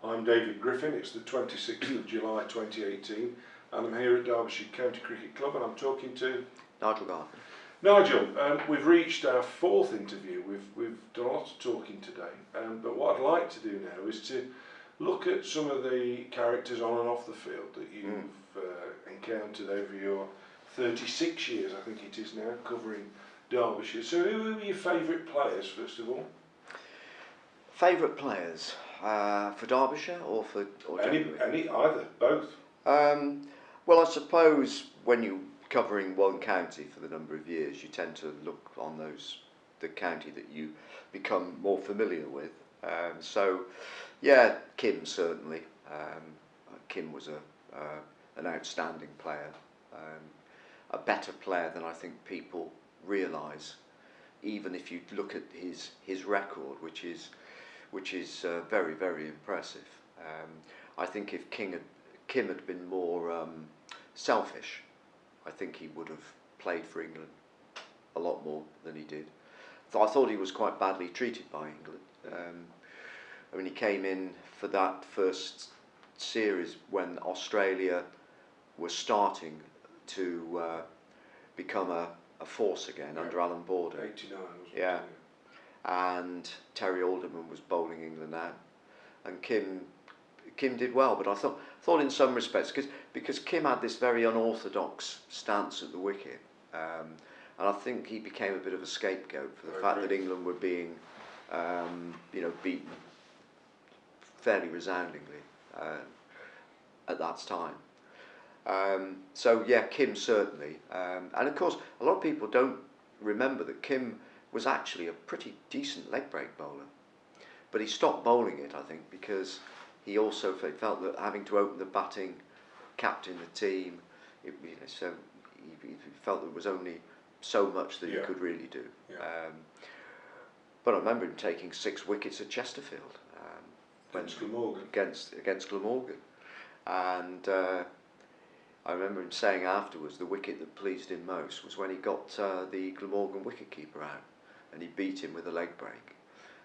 I'm David Griffin. It's the 26th of July 2018 and I'm here at Derbyshire County Cricket Club and I'm talking to Nigel Gardner. Nigel. We've reached our fourth interview. We've done a lot of talking today, but what I'd like to do now is to look at some of the characters on and off the field that you've encountered over your 36 years, I think it is now, covering Derbyshire. So who were your favourite players, first of all? Favourite players for Derbyshire or Either, both. Well, I suppose when you're covering one county for the number of years, you tend to look on the county that you become more familiar with. So, yeah, Kim certainly. Kim was an outstanding player, a better player than I think people realise. Even if you look at his record, which is very, very impressive. I think if Kim had been more selfish, I think he would have played for England a lot more than he did. I thought he was quite badly treated by England. I mean, he came in for that first series when Australia was starting to become a force again under Alan Border. 89, wasn't it? Yeah. And Terry Alderman was bowling England out, and Kim did well. But I thought in some respects, because Kim had this very unorthodox stance at the wicket, and I think he became a bit of a scapegoat for the fact that England were being, beaten fairly resoundingly at that time. So yeah, Kim certainly, and of course a lot of people don't remember that Kim was actually a pretty decent leg break bowler, but he stopped bowling it, I think, because he also felt that having to open the batting, captain the team, so he felt there was only so much that he could really do. Yeah. But I remember him taking 6 wickets at Chesterfield against Glamorgan. Against Glamorgan, and I remember him saying afterwards the wicket that pleased him most was when he got the Glamorgan wicketkeeper out, and he beat him with a leg break,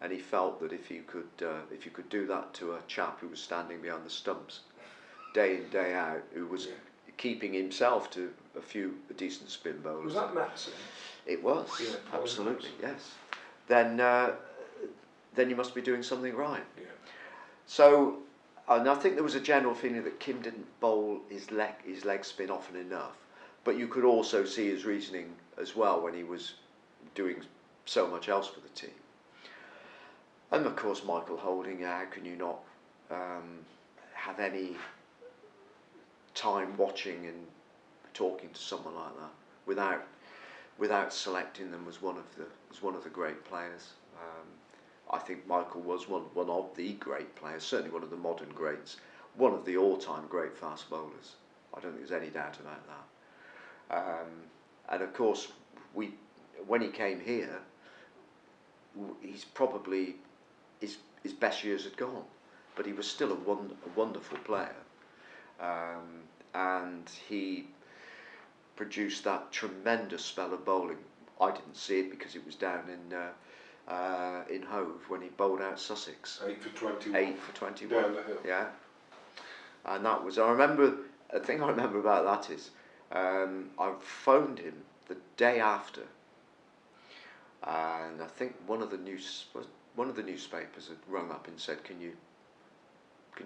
and he felt that if you could do that to a chap who was standing behind the stumps day in day out, who was keeping himself to a few decent spin bowlers. Was that Matson? It was, absolutely, yes. Then you must be doing something right. Yeah. So, and I think there was a general feeling that Kim didn't bowl his leg spin often enough, but you could also see his reasoning as well when he was doing so much else for the team. And of course Michael Holding, how can you not have any time watching and talking to someone like that without selecting them as one of the great players. I think Michael was one of the great players, certainly one of the modern greats, one of the all-time great fast bowlers. I don't think there's any doubt about that. And of course, when he came here, he's probably his best years had gone, but he was still a wonderful player, and he produced that tremendous spell of bowling. I didn't see it because it was down in Hove when he bowled out Sussex. 8 for 21. 8 for 21. Down the hill. Yeah. And that was, the thing I remember about that is, I phoned him the day after, and I think one of the newspapers had rung up and said, can you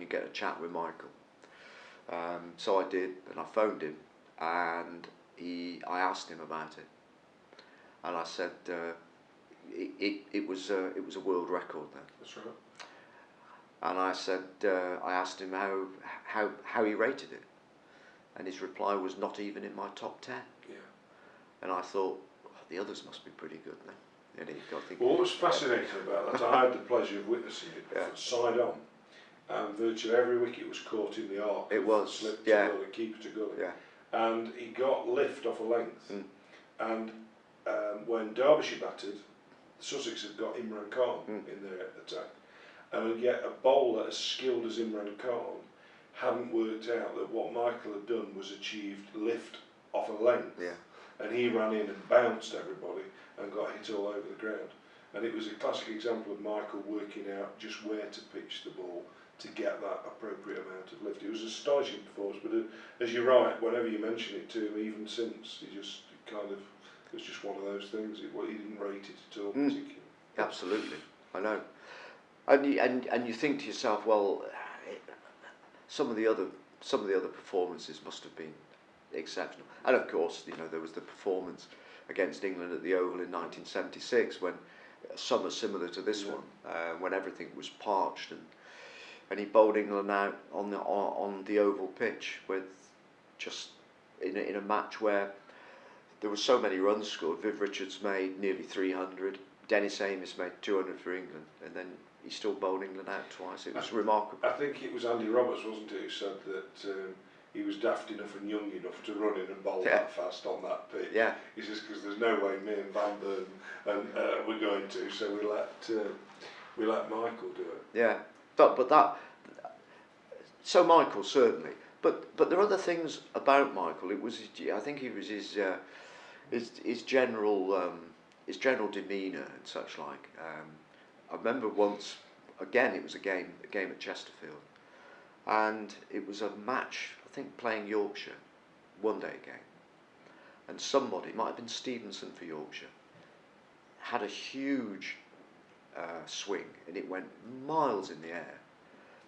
get a chat with Michael? So I did, and I phoned him, and I asked him about it, and I said it was a world record then. That's right. And I said I asked him how he rated it, and his reply was not even in my top 10. Yeah. And I thought, the others must be pretty good then. And what was fascinating about that, I had the pleasure of witnessing it side on, and virtually every wicket was caught in the arc. It was, slip to gully, keeper to gully. Yeah. And he got lift off a length. And when Derbyshire batted, Sussex had got Imran Khan in their attack. And yet a bowler as skilled as Imran Khan hadn't worked out that what Michael had done was achieved lift off a length. Yeah. And he ran in and bounced everybody and got hit all over the ground. And it was a classic example of Michael working out just where to pitch the ball to get that appropriate amount of lift. It was an astonishing performance, but as you're right, whenever you mention it to him, even since, it was just one of those things. He didn't rate it at all particularly. Absolutely, I know. And you think to yourself, well, some of the other performances must have been exceptional. And of course, there was the performance against England at the Oval in 1976, when summer similar to this one, when everything was parched, and he bowled England out on the Oval pitch with just in a match where there were so many runs scored. Viv Richards made nearly 300. Dennis Amiss made 200 for England, and then he still bowled England out twice. It was remarkable. I think it was Andy Roberts, wasn't it, who said that he was daft enough and young enough to run in and bowl that fast on that pitch. Yeah. He says, because there's no way me and Van Burn were going to, so we let Michael do it. Yeah, but that. So Michael certainly, but there are other things about Michael. It was, I think, it was his general demeanour and such like. I remember once, again, it was a game at Chesterfield, and it was a match, I think, playing Yorkshire, one-day game, and somebody, it might have been Stevenson for Yorkshire, had a huge swing, and it went miles in the air,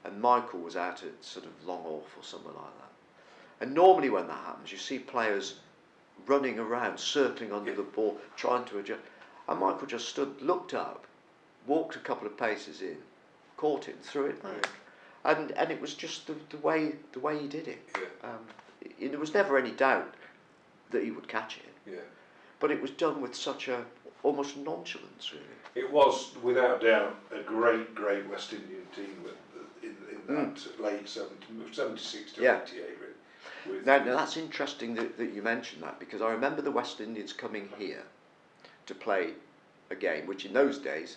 and Michael was out at sort of long off or something like that. And normally when that happens, you see players running around, circling under the ball, trying to adjust, and Michael just stood, looked up, walked a couple of paces in, caught it and threw it back. And it was just the way he did it. Yeah. There was never any doubt that he would catch it. Yeah. But it was done with such a almost nonchalance, really. It was, without doubt, a great West Indian team in that late 76 to 88. Really, now that's interesting that you mentioned that, because I remember the West Indians coming here to play a game, which in those days,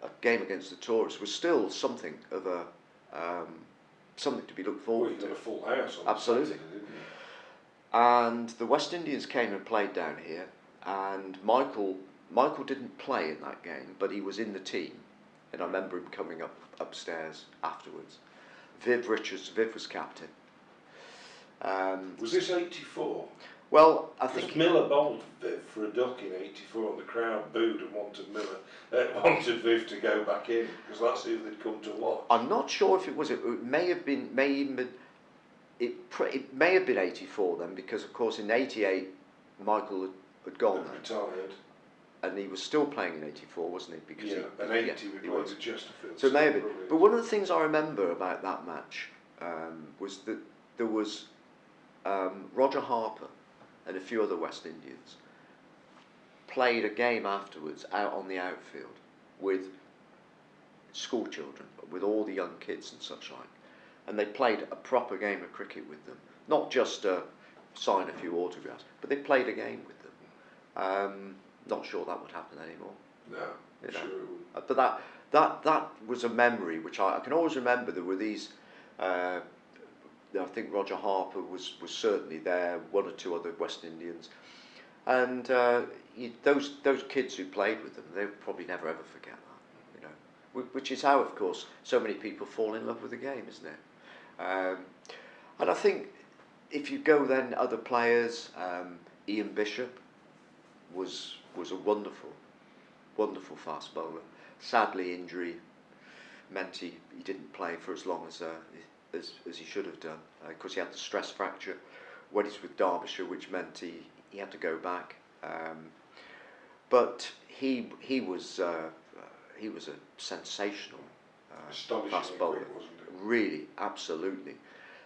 a game against the tourists was still something of a something to be looked forward to. You got a full house on Absolutely. Saturday, didn't you? And the West Indians came and played down here, and Michael didn't play in that game, but he was in the team, and I remember him coming upstairs afterwards. Viv was captain. Was this 84? Well, I think Miller bowled Viv for a duck in 84, and the crowd booed and wanted Viv to go back in, because that's who they'd come to watch. I'm not sure if it was. It may have been. It may have been 84 then, because of course in 88 Michael had gone then, retired, and he was still playing in 84, wasn't he? Because and 80 we played at Chesterfield. So it may have been. But one of the things I remember about that match was that there was Roger Harper and a few other West Indians played a game afterwards out on the outfield with school children, with all the young kids and such like. And they played a proper game of cricket with them, not just sign a few autographs, but they played a game with them. Not sure that would happen anymore. No, sure it would. But that was a memory which I can always remember. There were these. I think Roger Harper was certainly there. One or two other West Indians, and those kids who played with them, they'll probably never ever forget that. Which is how, of course, so many people fall in love with the game, isn't it? And I think if you go then other players, Ian Bishop was a wonderful fast bowler. Sadly, injury meant he didn't play for as long as he should have done, because he had the stress fracture when he's with Derbyshire, which meant he had to go back. But he was a sensational fast bowler. Quick, wasn't it? Really, absolutely.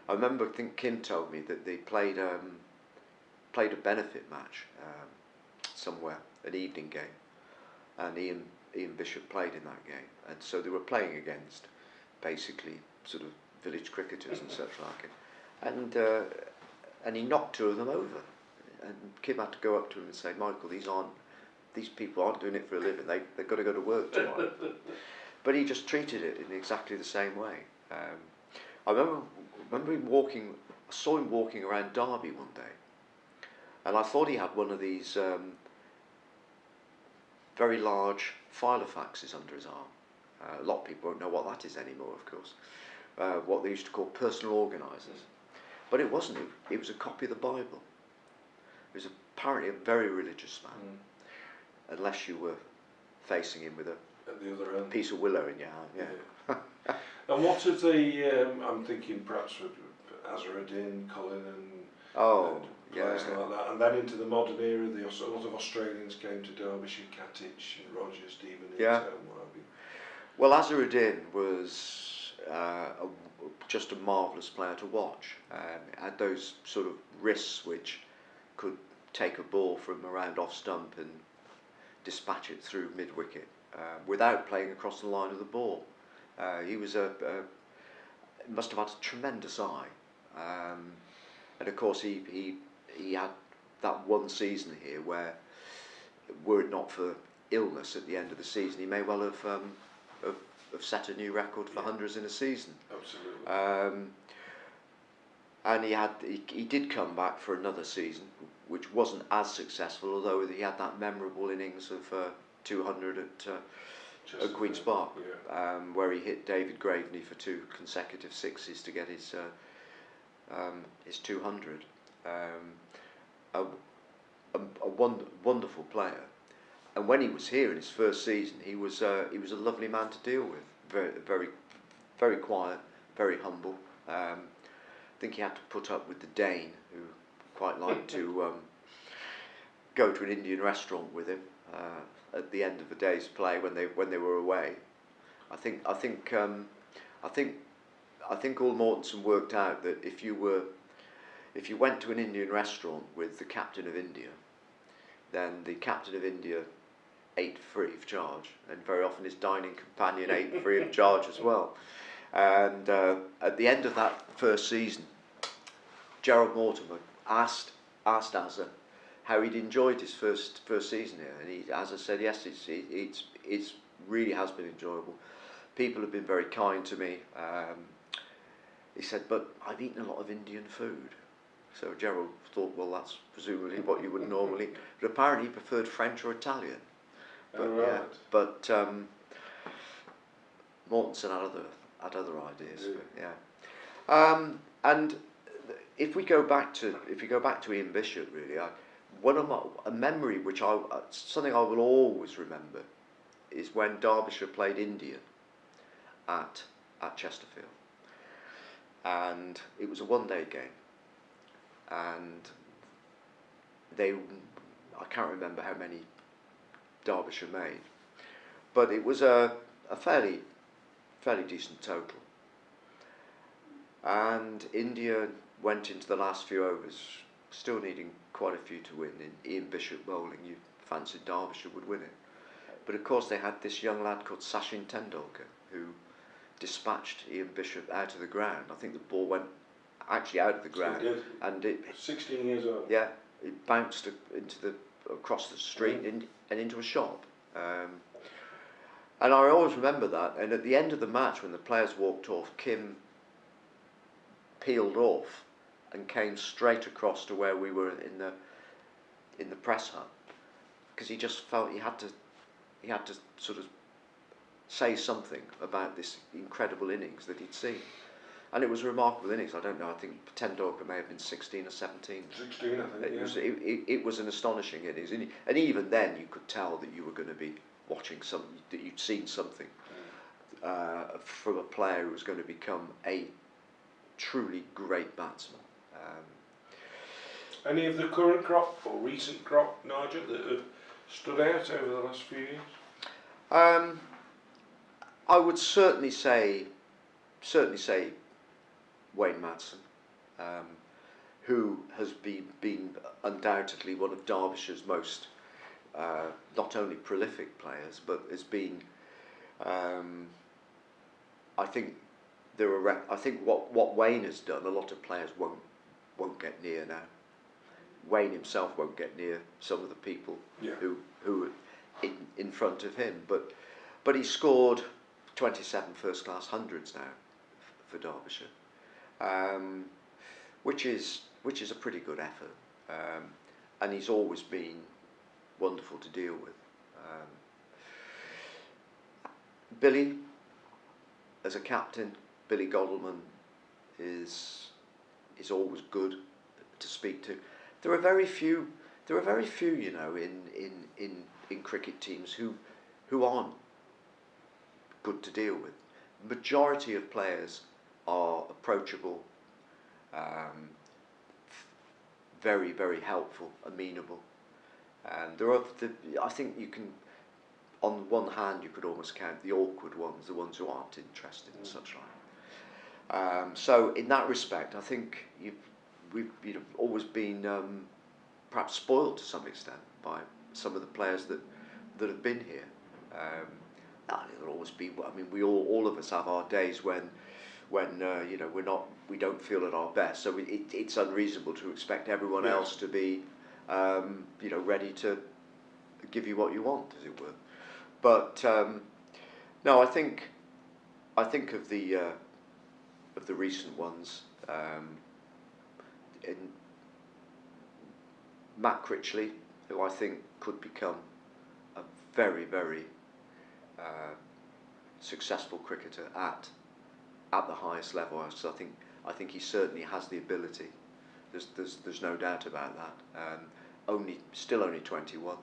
I remember, I think Kim told me that they played a benefit match somewhere, an evening game, and Ian Bishop played in that game, and so they were playing against basically sort of village cricketers and such like it, and he knocked two of them over, and Kim had to go up to him and say, Michael, these people aren't doing it for a living, they've got to go to work tomorrow. But he just treated it in exactly the same way. I remember him walking. I saw him walking around Derby one day, and I thought he had one of these very large filofaxes under his arm. A lot of people won't know what that is anymore, of course. what they used to call personal organisers. But it wasn't. It was a copy of the Bible. He was apparently a very religious man, unless you were facing him with at the other end. piece of willow in your hand. Yeah. And what of the? I'm thinking perhaps with Azharuddin, Colin, and players like that, and then into the modern era, a lot of Australians came to Derbyshire, Catich, Rogers, Stevenage, and what have you. Well, Azharuddin was just a marvellous player to watch. Had those sort of wrists which could take a ball from around off stump and dispatch it through mid wicket without playing across the line of the ball. He was must have had a tremendous eye, and of course he had that one season here where, were it not for illness at the end of the season, he may well have set a new record for hundreds in a season. Absolutely. And he did come back for another season, which wasn't as successful, although he had that memorable innings of 200 at Queen's Park, where he hit David Graveney for 2 consecutive sixes to get his 200. A wonderful player. And when he was here in his first season, he was a lovely man to deal with. Very, very quiet, very humble. I think he had to put up with the Dane, who quite liked to go to an Indian restaurant with him at the end of the day's play when they were away. I think all Mortensen worked out that if you went to an Indian restaurant with the captain of India, then the captain of India ate free of charge, and very often his dining companion ate free of charge as well. And at the end of that first season, Gerald Mortimer asked Azza how he'd enjoyed his first season here, and Azza said, yes, it's really has been enjoyable. People have been very kind to me. He said, but I've eaten a lot of Indian food. So Gerald thought, well, that's presumably what you would normally. But apparently he preferred French or Italian. But but Mortensen had other ideas. But, and if we go back to Ian Bishop, really, a memory which something I will always remember is when Derbyshire played India at Chesterfield, and it was a one-day game, and I can't remember how many Derbyshire made, but it was a fairly decent total, and India went into the last few overs still needing quite a few to win. In Ian Bishop bowling, you fancied Derbyshire would win it, but of course they had this young lad called Sachin Tendulkar who dispatched Ian Bishop out of the ground. I think the ball went actually out of the ground, and it 16 years old. Yeah, it bounced across the street and into a shop. And I always remember that. And at the end of the match, when the players walked off, Kim peeled off and came straight across to where we were in the press hut, because he just felt he had to sort of say something about this incredible innings that he'd seen. And it was a remarkable innings. I don't know, I think Tendulkar may have been 16 or 17. 16, I think, it was an astonishing innings. And even then you could tell that you were going to be watching something, that you'd seen something from a player who was going to become a truly great batsman. Any of the current crop or recent crop, Nigel, that have stood out over the last few years? I would certainly say Wayne Madsen, who has been undoubtedly one of Derbyshire's most not only prolific players, but has been. I think what Wayne has done, a lot of players won't get near now. Wayne himself won't get near some of the people who are in front of him, but he scored 27 first-class hundreds now for Derbyshire, which is a pretty good effort, and he's always been wonderful to deal with. Billy, as a captain, Billy Godalming is always good to speak to. There are very few, you know, in cricket teams who aren't good to deal with. Majority of players are approachable, very, very helpful, amenable, and there are. I think you can, on one hand, you could almost count the awkward ones, the ones who aren't interested and such like. So in that respect, I think we've always been perhaps spoiled to some extent by some of the players that have been here. There'll always be. I mean, we all of us have our days when you know we don't feel at our best. So it's unreasonable to expect everyone else to be you know, ready to give you what you want, as it were. But no, I think of the recent ones. In Matt Critchley, who I think could become a very, very successful cricketer at the highest level. So I think he certainly has the ability. There's no doubt about that. Still only 21.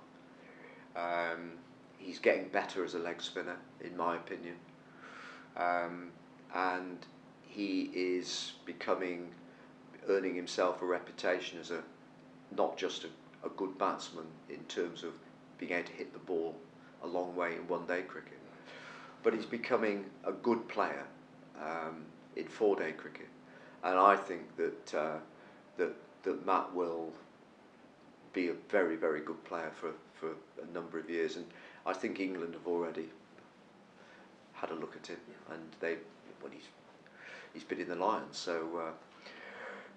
He's getting better as a leg spinner, in my opinion, and he is earning himself a reputation as not just a good batsman in terms of being able to hit the ball a long way in one-day cricket, but he's becoming a good player in four-day cricket, and I think that Matt will be a very, very good player for a number of years, and I think England have already had a look at him, and he's been in the Lions, so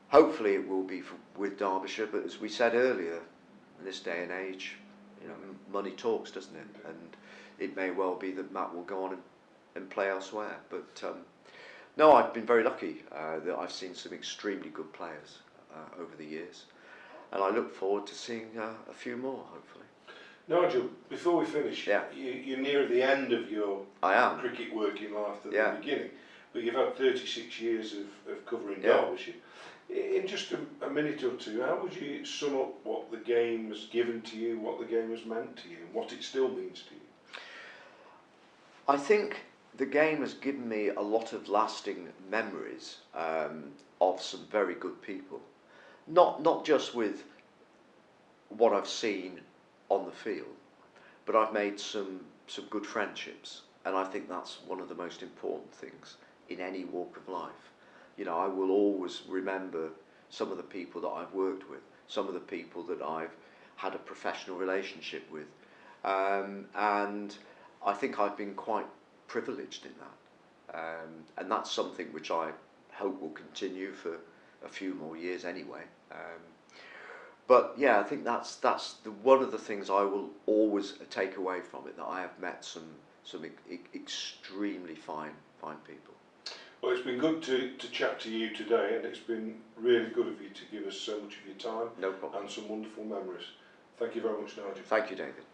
hopefully it will be with Derbyshire. But as we said earlier, in this day and age, you know, money talks, doesn't it? And it may well be that Matt will go on and play elsewhere. But no, I've been very lucky that I've seen some extremely good players over the years, and I look forward to seeing a few more, hopefully. Nigel, before we finish, you're near the end of your cricket working life at the beginning, but you've had 36 years of covering Derbyshire. In just a minute or two, how would you sum up what the game has given to you, what the game has meant to you, and what it still means to you? I think the game has given me a lot of lasting memories of some very good people. Not just with what I've seen on the field, but I've made some good friendships, and I think that's one of the most important things in any walk of life. You know, I will always remember some of the people that I've worked with, some of the people that I've had a professional relationship with, and I think I've been quite privileged in that, and that's something which I hope will continue for a few more years anyway. But yeah, I think that's one of the things I will always take away from it, that I have met some extremely fine people. Well, it's been good to chat to you today, and it's been really good of you to give us so much of your time. No problem. And some wonderful memories. Thank you very much, Nigel. Thank you, David.